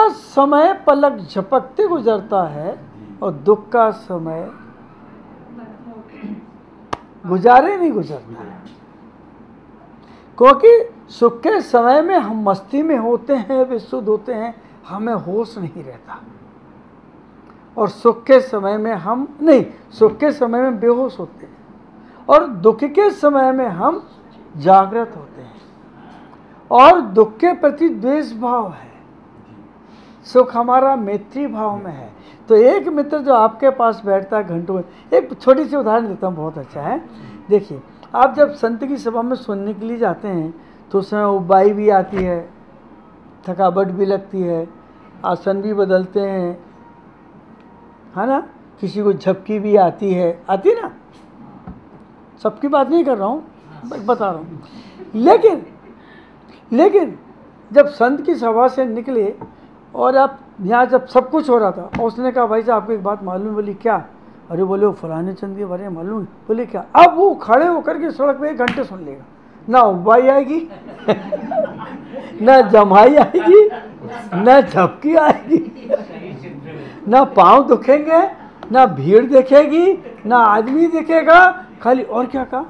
का समय पलक झपकते गुजरता है और दुख का समय गुजारे नहीं गुजरता है। क्योंकि सुख के समय में हम मस्ती में होते हैं, विशुद्ध होते हैं, हमें होश नहीं रहता। और सुख के समय में हम नहीं, सुख के समय में बेहोश होते हैं और दुख के समय में हम जागृत होते हैं। और दुख के प्रति द्वेष भाव है, सुख हमारा मैत्री भाव में है। तो एक मित्र जो आपके पास बैठता है घंटों में, एक छोटी सी उदाहरण देता हूँ, बहुत अच्छा है। देखिए, आप जब संत की सभा में सुनने के लिए जाते हैं तो उसमें उबाई भी आती है, थकावट भी लगती है, आसन भी बदलते हैं, है ना, किसी को झपकी भी आती है, आती ना, सबकी बात नहीं कर रहा हूँ, बता रहा हूँ। लेकिन जब संत की सभा से निकले और आप यहाँ जब सब कुछ हो रहा था और उसने कहा भाई साहब आपको एक बात मालूम है? बोली क्या? अरे बोले वो फलाने चंद के बारे में मालूम है। बोले क्या? अब वो खड़े होकर के सड़क पे 1 घंटे सुन लेगा, ना उबाई आएगी ना जमाई आएगी, ना झपकी आएगी, ना पाँव दुखेंगे, ना भीड़ दिखेगी, ना आदमी दिखेगा, खाली और क्या कहा?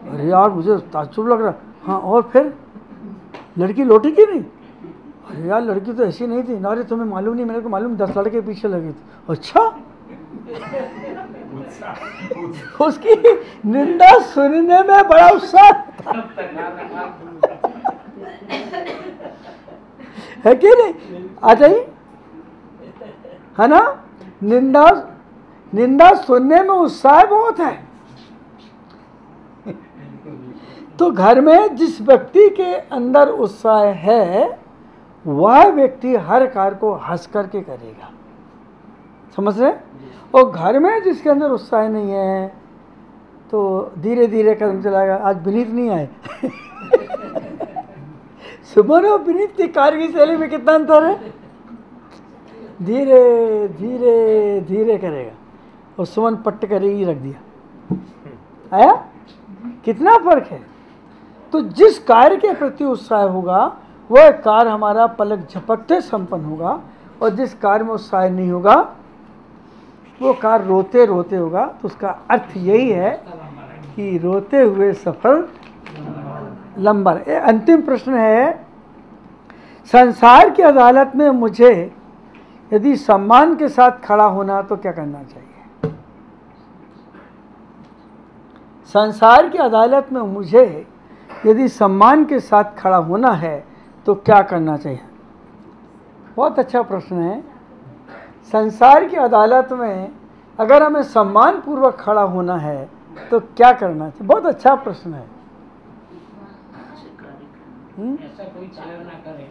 अरे यार मुझे ताज्जुब लग रहा। हाँ और फिर लड़की लौटी कि नहीं? अरे यार लड़की तो ऐसी नहीं थी ना। अरे तुम्हें मालूम नहीं, मेरे को मालूम, 10 लड़के पीछे लगे थे। अच्छा उसकी निंदा सुनने में बड़ा उत्साह था, है कि नहीं? आ जाइए, है ना, निंदा सुनने में उत्साह बहुत है। तो घर में जिस व्यक्ति के अंदर उत्साह है वह व्यक्ति हर कार्य को हंस करके करेगा, समझ रहे? और घर में जिसके अंदर उत्साह नहीं है तो धीरे धीरे कदम चलाएगा। आज विनीत नहीं आए सुमन और विनीत की कार्य की शैली में कितना अंतर है? धीरे धीरे धीरे करेगा और सुमन पट्ट करेगी, रख दिया। आया कितना फर्क है? तो जिस कार्य के प्रति उत्साह होगा वह कार्य हमारा पलक झपकते संपन्न होगा, और जिस कार्य में उत्साह नहीं होगा वो कार्य रोते रोते होगा। तो उसका अर्थ यही है कि रोते हुए सफल लंबर। अंतिम प्रश्न है, संसार की अदालत में मुझे यदि सम्मान के साथ खड़ा होना तो क्या करना चाहिए? संसार की अदालत में मुझे यदि सम्मान के साथ खड़ा होना है तो क्या करना चाहिए? बहुत अच्छा प्रश्न है। संसार की अदालत में अगर हमें सम्मान पूर्वक खड़ा होना है तो क्या करना चाहिए? बहुत अच्छा प्रश्न है। ऐसा कोई कार्य ना करे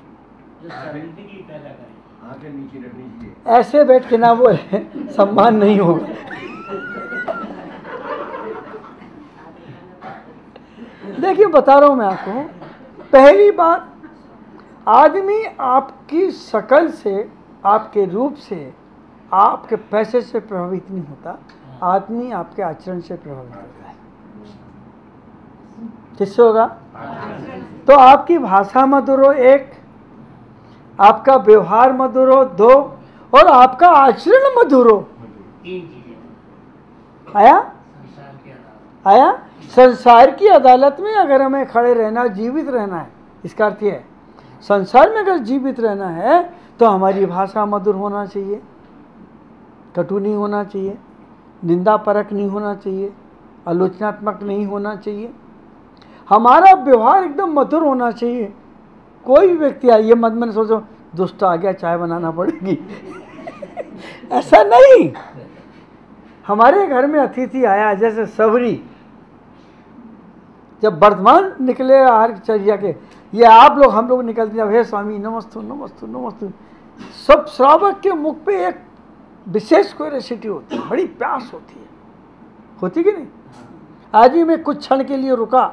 जो शर्मिंदगी पैदा करे। आंखें नीचे रखनी चाहिए। ऐसे बैठ के ना बोले सम्मान नहीं होगा। देखिए बता रहा हूं मैं आपको, पहली बात, आदमी आपकी शक्ल से, आपके रूप से, आपके पैसे से प्रभावित नहीं होता, आदमी आपके आचरण से प्रभावित होता है। किससे होगा? तो आपकी भाषा मधुर हो 1, आपका व्यवहार मधुर हो 2, और आपका आचरण मधुर हो। आया? संसार की अदालत में अगर हमें खड़े रहना, जीवित रहना है, इसका अर्थ है संसार में अगर जीवित रहना है तो हमारी भाषा मधुर होना चाहिए, कटु नहीं होना चाहिए, निंदा परक नहीं होना चाहिए, आलोचनात्मक नहीं होना चाहिए, हमारा व्यवहार एकदम मधुर होना चाहिए। कोई भी व्यक्ति आए, ये मत में सोचो दुष्ट आ गया चाय बनाना पड़ेगी ऐसा नहीं। हमारे घर में अतिथि आया, जैसे सबरी, जब वर्तमान निकले आहारचर्या के, ये आप लोग हम लोग निकलते हैं, हे स्वामी नमस्तु नमस्तु नमस्तु, सब श्रावक के मुख पे एक विशेष क्यूरियोसिटी होती है, बड़ी प्यास होती कि नहीं? आज ही मैं कुछ क्षण के लिए रुका,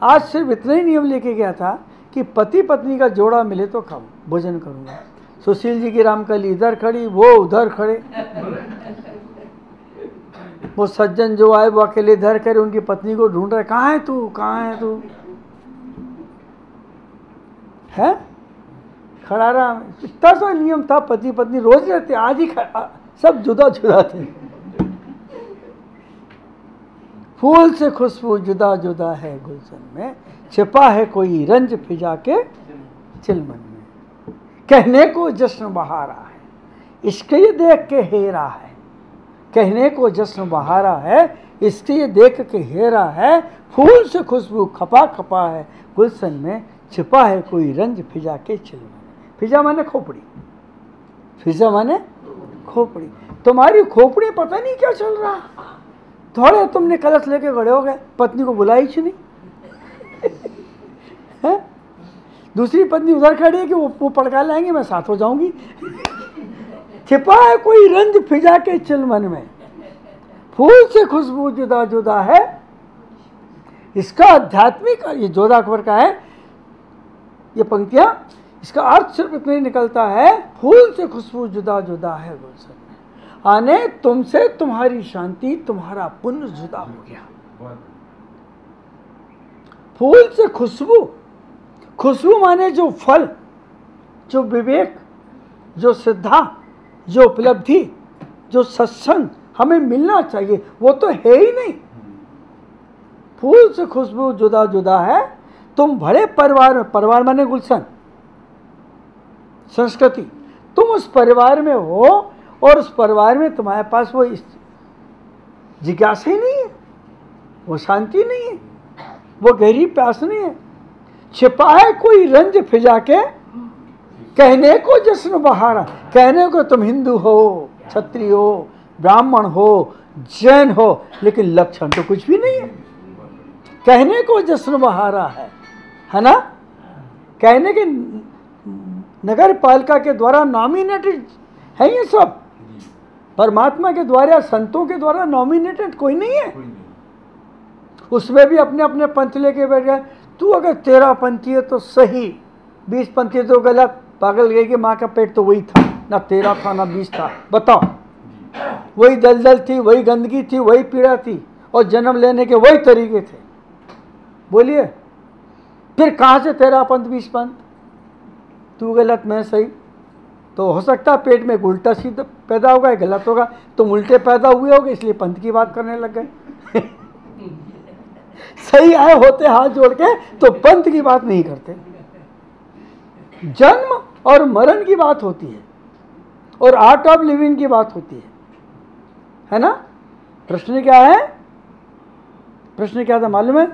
आज सिर्फ इतना ही नियम लेके गया था कि पति पत्नी का जोड़ा मिले तो खाऊं, भोजन करूंगा। सुशील जी की रामकली इधर खड़ी, वो उधर खड़े, वो सज्जन जो आए वो अकेले इधर करे, उनकी पत्नी को ढूंढ रहे, कहाँ है तू, कहाँ है तू? है खड़ा रहा। इतना सा नियम था, पति पत्नी रोज रहते, आज ही सब जुदा जुदा थे। फूल से खुशबू जुदा जुदा है गुलशन में, छिपा है कोई रंज फिजा के चिलमन में। कहने को जश्न बहारा है, इसके ये देख के हेरा है। कहने को जश्न बहारा है, इसके ये देख के हेरा है। फूल से खुशबू खपा खपा है गुलशन में, छिपा है कोई रंज फिजा के चिलमन में। फिजा माने खोपड़ी, फिजा माने खोपड़ी। तुम्हारी खोपड़ी पता नहीं क्या चल रहा। थोड़े तुमने कलश लेके खड़े हो गए, पत्नी को बुलाई ही नहीं है? दूसरी पत्नी उधर खड़ी है कि वो पड़का लाएंगे, मैं साथ हो जाऊंगी। छिपा है कोई रंज फिजा के चिलमन में, फूल से खुशबू जुदा जुदा है। इसका आध्यात्मिक, ये जोधा अकबर का है ये पंक्तियां, इसका अर्थ सिर्फ इतना ही निकलता है, फूल से खुशबू जुदा जुदा है गुलशन में, आने तुमसे तुम्हारी शांति तुम्हारा पुण्य जुदा हो गया। फूल से खुशबू, खुशबू माने जो फल, जो विवेक, जो श्रद्धा, जो उपलब्धि, जो सत्संग हमें मिलना चाहिए, वो तो है ही नहीं। फूल से खुशबू जुदा जुदा है। तुम बड़े परिवार में, परिवार माने गुलशन संस्कृति, तुम उस परिवार में हो और उस परिवार में तुम्हारे पास वो जिज्ञासा ही नहीं है, वो शांति नहीं है, वो गहरी प्यास नहीं है। छिपा है कोई रंज फिजा के, कहने को जश्न बहारा। कहने को तुम हिंदू हो, क्षत्रिय हो, ब्राह्मण हो, जैन हो, लेकिन लक्षण तो कुछ भी नहीं है। कहने को जश्न बहारा है ना? कहने के नगर पालिका के द्वारा नॉमिनेटेड है ये सब, परमात्मा के द्वारा, संतों के द्वारा नॉमिनेटेड कोई नहीं है। उसमें भी अपने अपने पंथ लेके बैठ गए। तू अगर 13 पंथी है तो सही, 20 पंथी तो गलत। पागल गई कि माँ का पेट तो वही था, ना 13 था ना 20 था। बताओ, वही दलदल थी, वही गंदगी थी, वही पीड़ा थी, और जन्म लेने के वही तरीके थे। बोलिए फिर कहाँ से 13 पंथ 20 पंथ? तू गलत मैं सही। तो हो सकता है पेट में उल्टा सीधा पैदा होगा, गलत होगा। तुम उल्टे पैदा हुए होगे इसलिए पंथ की बात करने लग गए। सही आए होते हाथ जोड़ के तो पंथ की बात नहीं करते। जन्म और मरण की बात होती है और आर्ट ऑफ लिविंग की बात होती है ना? प्रश्न क्या है? प्रश्न क्या था मालूम है?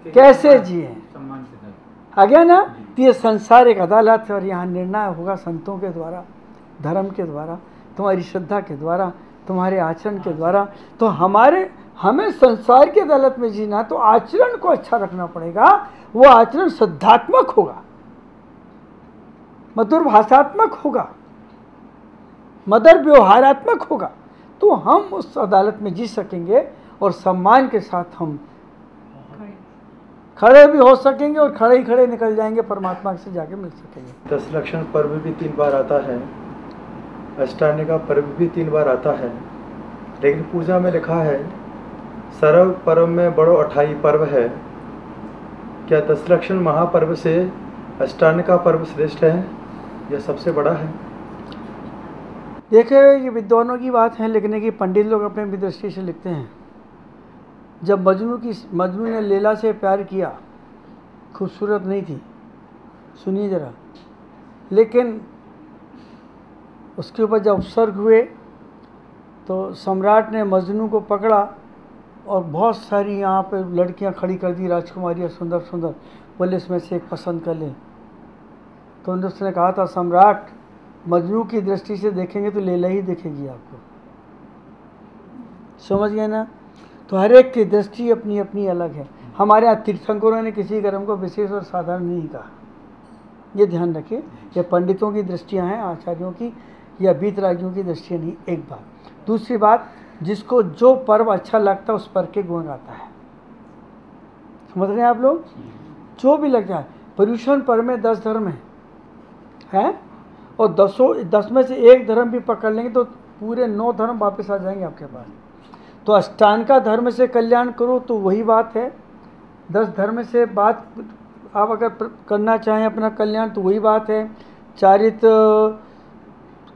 कैसे जिए, आ गया ना? तो ये संसार एक अदालत है और यहाँ निर्णय होगा संतों के द्वारा, धर्म के द्वारा, तुम्हारी श्रद्धा के द्वारा, तुम्हारे आचरण के द्वारा। तो हमें संसार की अदालत में जीना, तो आचरण को अच्छा रखना पड़ेगा। वो आचरण श्रद्धात्मक होगा, मधुर भाषात्मक होगा, मधुर व्यवहारात्मक होगा, तो हम उस अदालत में जी सकेंगे और सम्मान के साथ हम खड़े भी हो सकेंगे और खड़े ही खड़े निकल जाएंगे, परमात्मा से जाके मिल सकेंगे। 10 लक्षण पर्व भी 3 बार आता है, अष्टांग का पर्व भी 3 बार आता है, लेकिन पूजा में लिखा है सर्व पर्व में बड़ो 28 पर्व है। क्या 10 लक्षण महापर्व से अष्टांग का पर्व श्रेष्ठ है या सबसे बड़ा है? देखिए, ये विद्वानों की बात है लिखने की, पंडित लोग अपने अपनी दृष्टि से लिखते हैं। जब मजनू ने लैला से प्यार किया, खूबसूरत नहीं थी, सुनिए ज़रा, लेकिन उसके ऊपर जब उपसर्ग हुए तो सम्राट ने मजनू को पकड़ा और बहुत सारी यहाँ पे लड़कियाँ खड़ी कर दी, राजकुमारियाँ सुंदर सुंदर, बोले इसमें से एक पसंद कर लें। तो उसने कहा था, सम्राट मजनू की दृष्टि से देखेंगे तो लैला ही दिखेगी आपको। समझ गए ना? तो हर एक की दृष्टि अपनी अपनी अलग है। हमारे यहाँ तीर्थंकरों ने किसी कर्म को विशेष और साधारण नहीं कहा, ये ध्यान रखिए। ये पंडितों की दृष्टियाँ हैं, आचार्यों की या बीतरागियों की दृष्टियाँ नहीं। एक बात। दूसरी बात, जिसको जो पर्व अच्छा लगता है उस पर्व के गुण गाता है। समझ रहे हैं आप लोग? जो भी लगता है। पर्यूषण पर्व में 10 धर्म है और 10 में से एक धर्म भी पकड़ लेंगे तो पूरे 9 धर्म वापस आ जाएंगे आपके पास। तो अष्टांग का धर्म से कल्याण करो तो वही बात है, 10 धर्म से बात आप अगर करना चाहें अपना कल्याण तो वही बात है। चारित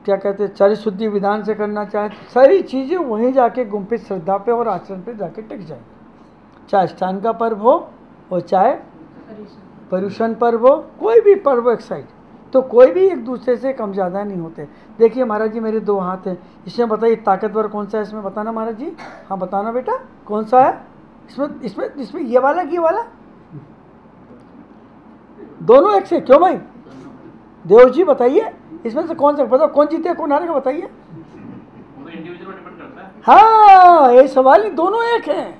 क्या कहते हैं, चारित शुद्धि विधान से करना चाहें तो सारी चीज़ें वहीं जाके गुम्फित श्रद्धा पे और आचरण पे जाके टिक जाएंगी। चाहे स्नान का पर्व हो और चाहे पर्युषण पर्व हो, कोई भी पर्व एक साइड, तो कोई भी एक दूसरे से कम ज़्यादा नहीं होते। देखिए महाराज जी मेरे 2 हाथ हैं, इसमें बताइए ताकतवर कौन सा है, इसमें बताना महाराज जी। हाँ बताना बेटा कौन सा है इसमें, इसमें ये वाला कि ये वाला, दोनों एक से क्यों भाई? देव जी बताइए इसमें से कौन सा, बताओ कौन जीते कौन हारेगा बताइए। हाँ ये सवाल ही, दोनों एक हैं,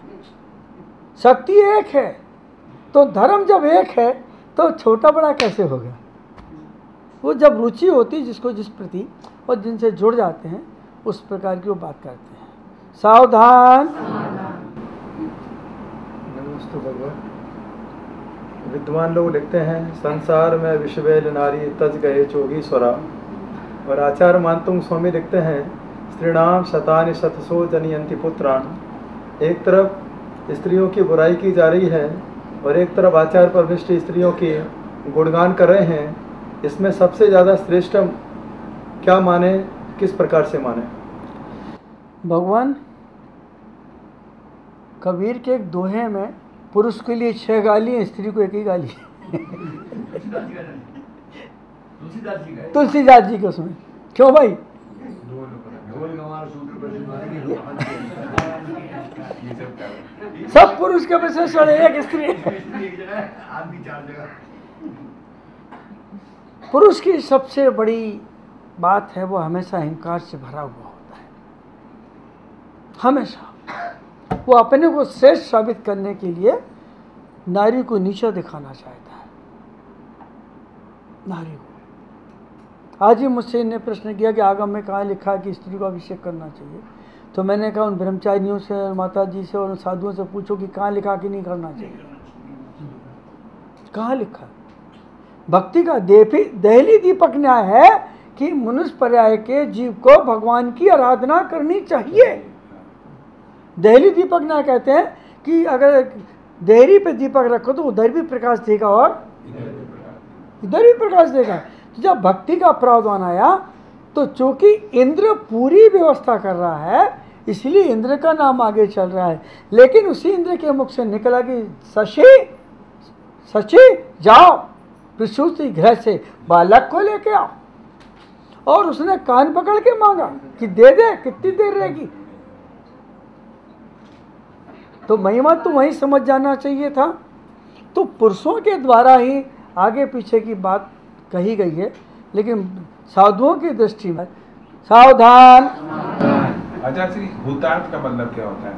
शक्ति एक है, तो धर्म जब एक है तो छोटा बड़ा कैसे होगा? वो जब रुचि होती है जिसको जिस प्रति और जिनसे जुड़ जाते हैं उस प्रकार की वो बात करते हैं। सावधान। नमस्ते भगवान। विद्वान लोग लिखते हैं संसार में विश्वेल नारी तज गए चोगीश्वरा, और आचार्य मानतुंग स्वामी लिखते हैं स्त्रीणाम शतानि शतसो जनयंति पुत्रान। एक तरफ स्त्रियों की बुराई की जा रही है और एक तरफ आचार परमिष्ट स्त्रियों की गुणगान कर रहे हैं। इसमें सबसे ज़्यादा श्रेष्ठ क्या माने, किस प्रकार से माने? भगवान कबीर के एक दोहे में पुरुष के लिए 6 गाली है, स्त्री को 1 ही गाली है। तुलसीदास जी के उसमें क्यों भाई? सब पुरुष के विशेष एक स्त्री। पुरुष की सबसे बड़ी बात है वो हमेशा अहंकार से भरा हुआ होता है। हमेशा वो अपने को श्रेष्ठ साबित करने के लिए नारी को नीचा दिखाना चाहता है। नारी को आज ही मुझसे इन्हें प्रश्न किया कि आगम में कहाँ लिखा है कि स्त्री को अभिषेक करना चाहिए, तो मैंने कहा उन ब्रह्मचारियों से और माता जी से और साधुओं से पूछो कि कहाँ लिखा कि नहीं करना चाहिए, कहाँ लिखा है? भक्ति का देहली दीपक न्याय है कि मनुष्य पर्याय के जीव को भगवान की आराधना करनी चाहिए। देहली दीपक न्याय कहते हैं कि अगर देहरी पे दीपक रखो तो उधर भी प्रकाश देगा और इधर भी प्रकाश देगा। तो जब भक्ति का प्रावधान आया तो चूंकि इंद्र पूरी व्यवस्था कर रहा है इसलिए इंद्र का नाम आगे चल रहा है, लेकिन उसी इंद्र के मुख से निकला कि शशि जाओ प्रसूति गृह से बालक को लेके आओ, और उसने कान पकड़ के मांगा कि दे दे, कितनी देर रहेगी? तो महिमा तो वहीं समझ जाना चाहिए था। तो पुरुषों के द्वारा ही आगे पीछे की बात कही गई है, लेकिन साधुओं की दृष्टि में सावधान। आचार्य श्री भूतार्थ का मतलब क्या होता है?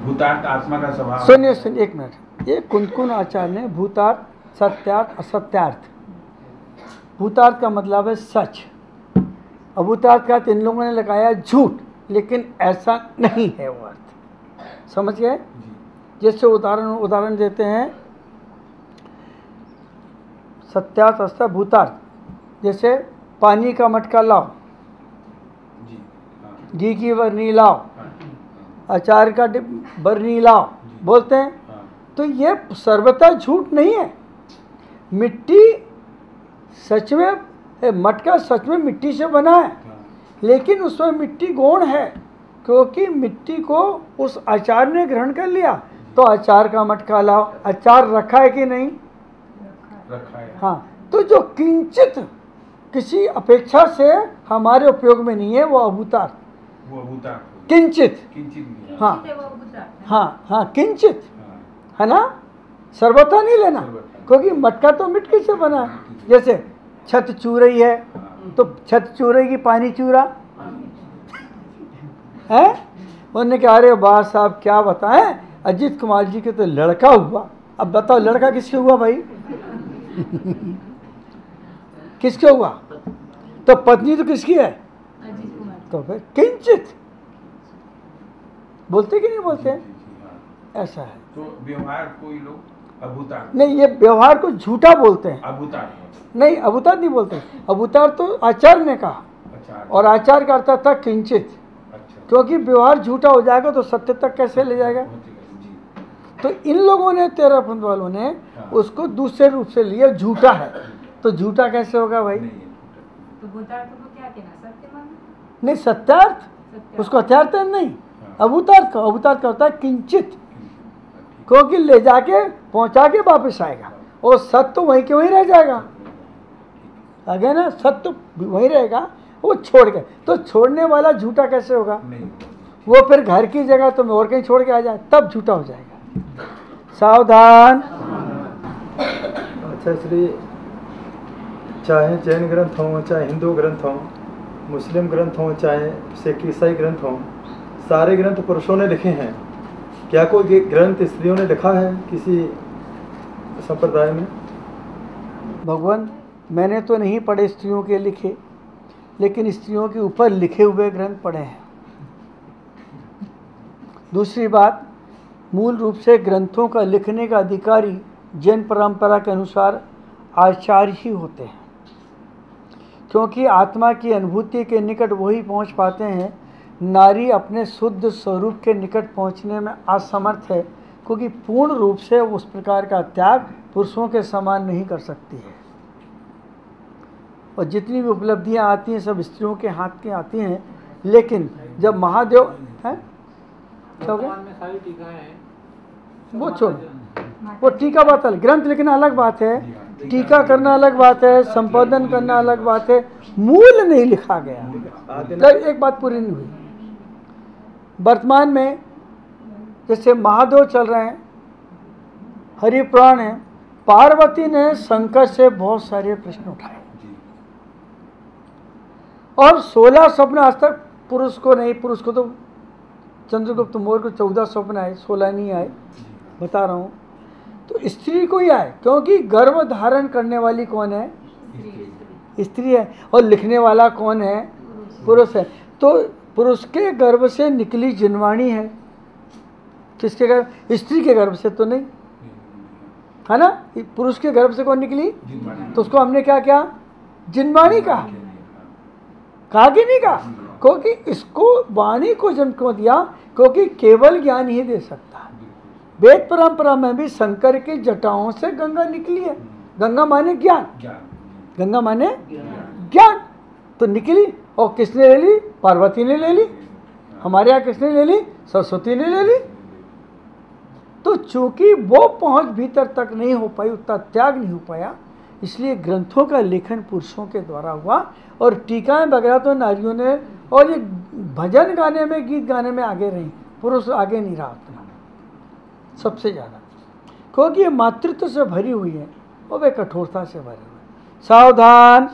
भूतार्थ आत्मा का स्वभाव। सुनिए सुनिए एक मिनट, ये कुंदकुन आचार्य ने भूतार्थ, सत्यार्थ, असत्यार्थ। भूतार्थ का मतलब है सच, अभूतार्थ का इन लोगों ने लगाया झूठ, लेकिन ऐसा नहीं है वो अर्थ। समझ गए? जैसे उदाहरण देते हैं सत्यार्थ, असत्य, भूतार्थ। जैसे पानी का मटका लाओ, घी की बरनी लाओ, अचार का बरनी लाओ, बोलते हैं, तो ये सर्वथा झूठ नहीं है। मिट्टी सच में, मटका सच में मिट्टी से बना है, लेकिन उसमें मिट्टी गौण है, क्योंकि मिट्टी को उस आचार ने ग्रहण कर लिया। तो अचार का मटका लाओ, अचार रखा है कि नहीं? रखा है। हाँ, तो जो किंचित किसी अपेक्षा से हमारे उपयोग में नहीं है वो अभूतार्थ, वो अभूतार्थ, किंचित। हाँ हाँ हाँ, किंचित है ना, सर्वथा नहीं लेना, क्योंकि मटका तो मिट्टी से बना है। जैसे छत चूरई है तो छत चूरई की पानी चूरा है। उन्होंने कहा अरे वाह साहब क्या बताएं, अजीत कुमार जी के तो लड़का हुआ। अब बताओ लड़का किसके हुआ भाई? किसके हुआ? तो पत्नी तो किसकी है? तो फिर किंचित बोलते कि नहीं बोलते? ऐसा है। तो व्यवहार कोई लोग अभूतार्थ नहीं, ये व्यवहार को झूठा बोलते हैं। अभूतार्थ नहीं, अभूतार्थ नहीं बोलते। अभूतार्थ तो आचार्य ने कहा, और आचार्य का अर्थ था किंचित, क्योंकि व्यवहार झूठा हो जाएगा तो सत्य तक कैसे ले जाएगा? तो इन लोगों ने तेरहपंथ वालों ने उसको दूसरे रूप से लिया, झूठा है। तो झूठा कैसे होगा भाई? तो भूतार्थ को क्या कहना, सत्य मानना? नहीं, सत्यार्थ उसको अत्यार्थ नहीं, अभूतार्थ का। अभूतार्थ का होता है किंचित, क्योंकि ले जाके पहुंचा के वापस आएगा, और सत्य तो वहीं के वहीं रह जाएगा। आगे ना, सत्य वहीं रहेगा, वो छोड़ के। तो छोड़ने वाला झूठा कैसे होगा? वो फिर घर की जगह तो मैं और कहीं छोड़ के आ जाए, तब झूठा हो जाएगा। सावधान। अच्छा इसलिए चाहे जैन ग्रंथ हों, चाहे हिंदू ग्रंथ हों, मुस्लिम ग्रंथ हों, चाहे सिख ईसाई ग्रंथ हों, सारे ग्रंथ पुरुषों ने लिखे हैं। क्या कोई ग्रंथ स्त्रियों ने लिखा है किसी संप्रदाय में? भगवान, मैंने तो नहीं पढ़े स्त्रियों के लिखे, लेकिन स्त्रियों के ऊपर लिखे हुए ग्रंथ पढ़े हैं। दूसरी बात, मूल रूप से ग्रंथों का लिखने का अधिकारी जैन परंपरा के अनुसार आचार्य ही होते हैं, क्योंकि आत्मा की अनुभूति के निकट वही पहुंच पाते हैं। नारी अपने शुद्ध स्वरूप के निकट पहुंचने में असमर्थ है, क्योंकि पूर्ण रूप से उस प्रकार का त्याग पुरुषों के समान नहीं कर सकती है। और जितनी भी उपलब्धियां आती हैं सब स्त्रियों के हाथ की आती हैं। लेकिन जब महादेव हैं, क्या हो गया? वो छोड़, वो टीका बात अलग, ग्रंथ लिखना अलग बात है, टीका करना अलग बात है, संपादन करना अलग बात है। मूल नहीं लिखा गया। एक बात पूरी नहीं हुई। वर्तमान में जैसे महादेव चल रहे हैं, हरिपुराण है, पार्वती ने शंकर से बहुत सारे प्रश्न उठाए, और 16 स्वप्न आज तक पुरुष को नहीं। पुरुष को तो चंद्रगुप्त मौर्य को 14 स्वप्न आए, 16 नहीं आए, बता रहा हूँ। तो स्त्री को ही आए, क्योंकि गर्भ धारण करने वाली कौन है? स्त्री है। और लिखने वाला कौन है? पुरुष है। तो पुरुष के गर्भ से निकली जिनवाणी है। किसके गर्भ? स्त्री के गर्भ से तो नहीं, है ना? पुरुष के गर्भ से कौन निकली? तो उसको हमने क्या किया? जिनवाणी कहा कि नहीं कहा? क्योंकि इसको वाणी को जन्म क्यों दिया? क्योंकि केवल ज्ञान ही दे सकता है। वेद परंपरा में भी शंकर की जटाओं से गंगा निकली है। गंगा माने ज्ञान, गंगा माने ज्ञान। तो निकली, और किसने ले ली? पार्वती ने ले ली। हमारे यहाँ किसने ले ली? सरस्वती ने ले ली। तो चूंकि वो पहुंच भीतर तक नहीं हो पाई, उतना त्याग नहीं हो पाया, इसलिए ग्रंथों का लेखन पुरुषों के द्वारा हुआ। और टीकाएं वगैरह तो नारियों ने, और ये भजन गाने में, गीत गाने में आगे रही, पुरुष आगे नहीं रहा उतना, सबसे ज़्यादा, क्योंकि ये मातृत्व से भरी हुई है और वे कठोरता से भरे हुए। सावधान।